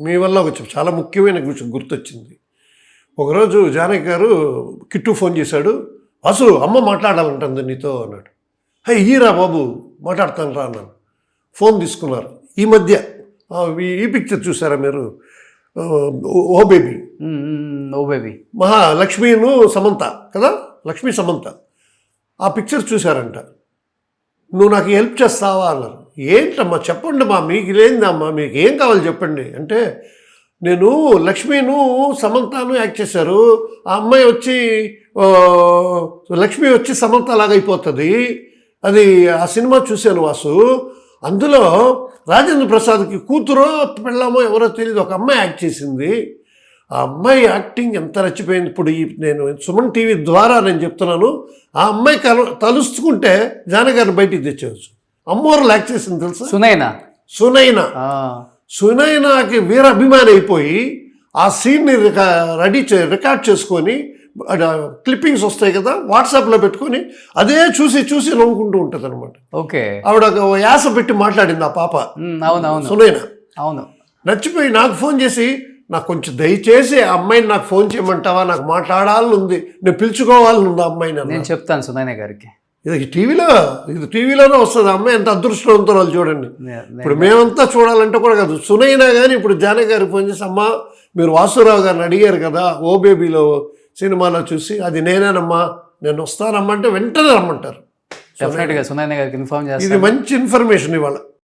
మీ వల్ల ఒక చాలా ముఖ్యమైన విషయం గుర్తొచ్చింది. ఒకరోజు జానకి గారు కిట్టు ఫోన్ చేశాడు. అసలు అమ్మ మాట్లాడాలంటుంది నీతో అన్నాడు. ఇయ్యరా బాబు మాట్లాడతాను రా అన్నాను. ఫోన్ తీసుకున్నారు. ఈ మధ్య ఈ పిక్చర్ చూసారా మీరు? ఓ బేబీ. ఓ బేబీ లక్ష్మీను సమంత కదా, లక్ష్మీ సమంత. ఆ పిక్చర్ చూశారంట. నువ్వు నాకు హెల్ప్ చేస్తావా అన్నారు. ఏంటమ్మా చెప్పండి మా, మీకు లేనిదమ్మా, మీకు ఏం కావాలి చెప్పండి అంటే, నేను లక్ష్మీను సమంతను యాక్ట్ చేశారు. ఆ అమ్మాయి వచ్చి లక్ష్మి వచ్చి సమంత లాగైపోతుంది. అది ఆ సినిమా చూశాను వాసు. అందులో రాజేంద్ర ప్రసాద్కి కూతురో పెళ్ళామో ఎవరో తెలియదు, ఒక అమ్మాయి యాక్ట్ చేసింది. ఆ అమ్మాయి యాక్టింగ్ ఎంత నచ్చిపోయింది. ఇప్పుడు నేను సుమన్ టీవీ ద్వారా నేను చెప్తున్నాను, ఆ అమ్మాయి తలుచుకుంటే జానగారిని బయటికి తెచ్చేవచ్చు. అమ్మోరు యాక్ట్ చేసింది తెలుసా? సునైనాకి వీర అభిమాని అయిపోయి ఆ సీన్ని రికార్డ్ చేసుకొని క్లిప్పింగ్స్ వస్తాయి కదా, వాట్సాప్లో పెట్టుకొని అదే చూసి చూసి నవ్వుకుంటూ ఉంటుంది అనమాట. ఓకే, ఆవిడ యాస పెట్టి మాట్లాడింది ఆ పాప. సునైనా అవును, నచ్చిపోయి నాకు ఫోన్ చేసి, నాకు కొంచెం దయచేసి ఆ అమ్మాయిని నాకు ఫోన్ చేయమంటావా, నాకు మాట్లాడాలని ఉంది, నేను పిలుచుకోవాలని ఉంది ఆ అమ్మాయిని. నేను చెప్తాను సునైనా గారికి. ఇది టీవీలోనే వస్తుంది. అమ్మాయి ఎంత అదృష్టవంతురాలు చూడండి. ఇప్పుడు మేమంతా చూడాలంటే కూడా కాదు, సునైనా కానీ ఇప్పుడు జానకి గారికి ఫోన్ చేసి, అమ్మ మీరు వాసురావు గారిని అడిగారు కదా ఓ బేబీలో సినిమాలో చూసి, అది నేనేనమ్మా, నేను వస్తానమ్మా అంటే వెంటనే రమ్మంటారు. డెఫినెట్గా సునైనా గారికి ఇన్ఫార్మ్ చేస్తాను. ఇది మంచి ఇన్ఫర్మేషన్ ఇవాళ.